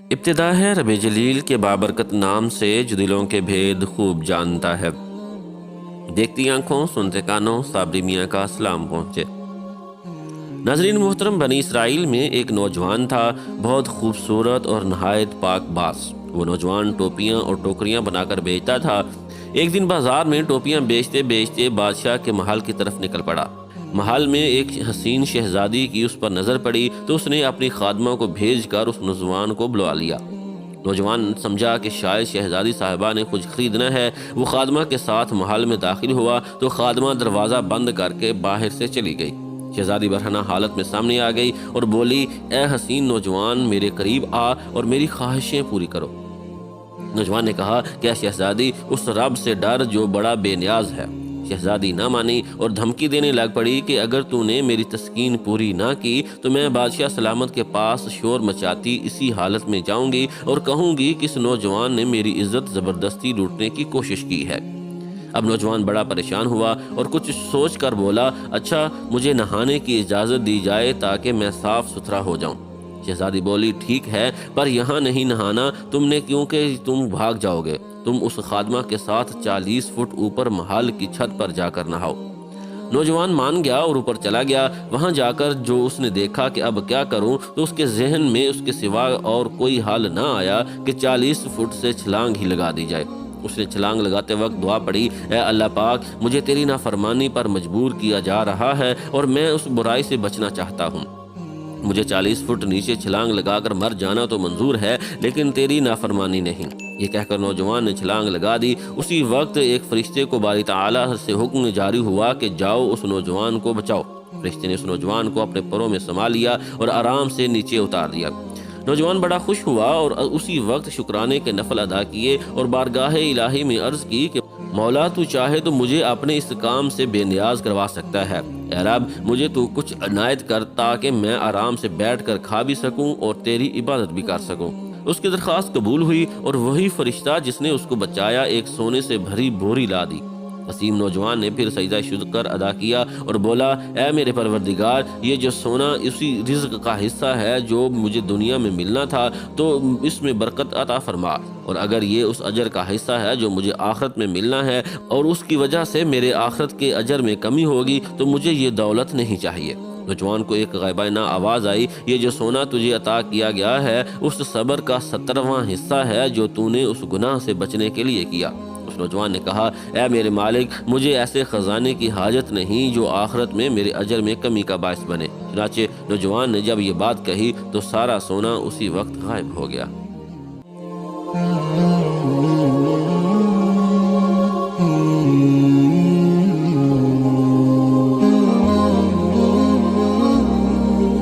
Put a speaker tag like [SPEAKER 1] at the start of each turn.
[SPEAKER 1] ابتدا ہے رب جلیل کے بابرکت نام سے جو دلوں کے بھید خوب جانتا ہے۔ دیکھتی آنکھوں سنتے کانوں صابری میاں کا سلام پہنچے۔ ناظرین محترم، بنی اسرائیل میں ایک نوجوان تھا، بہت خوبصورت اور نہایت پاک باز۔ وہ نوجوان ٹوپیاں اور ٹوکریاں بنا کر بیچتا تھا۔ ایک دن بازار میں ٹوپیاں بیچتے بیچتے بادشاہ کے محل کی طرف نکل پڑا۔ محل میں ایک حسین شہزادی کی اس پر نظر پڑی تو اس نے اپنی خادمہ کو بھیج کر اس نوجوان کو بلوا لیا۔ نوجوان سمجھا کہ شاید شہزادی صاحبہ نے کچھ خریدنا ہے۔ وہ خادمہ کے ساتھ محل میں داخل ہوا تو خادمہ دروازہ بند کر کے باہر سے چلی گئی۔ شہزادی برہنہ حالت میں سامنے آ گئی اور بولی، اے حسین نوجوان، میرے قریب آ اور میری خواہشیں پوری کرو۔ نوجوان نے کہا، کیا شہزادی، اس رب سے ڈر جو بڑا بے نیاز ہے۔ شہزادی نہ مانی اور دھمکی دینے لگ پڑی کہ اگر تو نے میری تسکین پوری نہ کی تو میں بادشاہ سلامت کے پاس شور مچاتی اسی حالت میں جاؤں گی اور کہوں گی کہ اس نوجوان نے میری عزت زبردستی لوٹنے کی کوشش کی ہے۔ اب نوجوان بڑا پریشان ہوا اور کچھ سوچ کر بولا، اچھا مجھے نہانے کی اجازت دی جائے تاکہ میں صاف ستھرا ہو جاؤں۔ شہزادی بولی، ٹھیک ہے، پر یہاں نہیں نہانا تم نے، کیونکہ تم بھاگ جاؤ گے۔ تم اس خادمہ کے ساتھ 40 فٹ اوپر محل کی چھت پر جا کر نہاؤ۔ نوجوان مان گیا اور اوپر چلا گیا۔ وہاں جا کر جو اس نے دیکھا کہ اب کیا کروں تو اس کے ذہن میں اس کے سوا اور کوئی حل نہ آیا کہ 40 فٹ سے چھلانگ ہی لگا دی جائے۔ اس نے چھلانگ لگاتے وقت دعا پڑھی، اے اللہ پاک، مجھے تیری نافرمانی پر مجبور کیا جا رہا ہے اور میں اس برائی سے بچنا چاہتا ہوں۔ مجھے 40 فٹ نیچے چھلانگ لگا کر مر جانا تو منظور ہے، لیکن تیری نافرمانی نہیں۔ یہ کہہ کر نوجوان نے چھلانگ لگا دی۔ اسی وقت ایک فرشتے کو باری تعالیٰ سے حکم جاری ہوا کہ جاؤ اس نوجوان کو بچاؤ۔ فرشتے نے اس نوجوان کو اپنے پروں میں سما لیا اور آرام سے نیچے اتار دیا۔ نوجوان بڑا خوش ہوا اور اسی وقت شکرانے کے نفل ادا کیے اور بارگاہ الہی میں عرض کی کہ مولا، تو چاہے تو مجھے اپنے اس کام سے بے نیاز کروا سکتا ہے۔ اے رب، مجھے تو کچھ عنایت کر تاکہ میں آرام سے بیٹھ کر کھا بھی سکوں اور تیری عبادت بھی کر سکوں۔ اس کی درخواست قبول ہوئی اور وہی فرشتہ جس نے اس کو بچایا ایک سونے سے بھری بوری لا دی۔ حسین نوجوان نے پھر سجدہ شکر ادا کیا اور بولا، اے میرے پروردگار، یہ جو سونا اسی رزق کا حصہ ہے جو مجھے دنیا میں ملنا تھا، تو اس میں برکت عطا فرما، اور اگر یہ اس اجر کا حصہ ہے جو مجھے آخرت میں ملنا ہے اور اس کی وجہ سے میرے آخرت کے اجر میں کمی ہوگی تو مجھے یہ دولت نہیں چاہیے۔ نوجوان کو ایک غائبانہ آواز آئی، یہ جو سونا تجھے عطا کیا گیا ہے اس صبر کا 17واں حصہ ہے جو تو نے اس گناہ سے بچنے کے لیے کیا۔ اس نوجوان نے کہا، اے میرے مالک، مجھے ایسے خزانے کی حاجت نہیں جو آخرت میں میرے اجر میں کمی کا باعث بنے۔ چنانچہ نوجوان نے جب یہ بات کہی تو سارا سونا اسی وقت غائب ہو گیا۔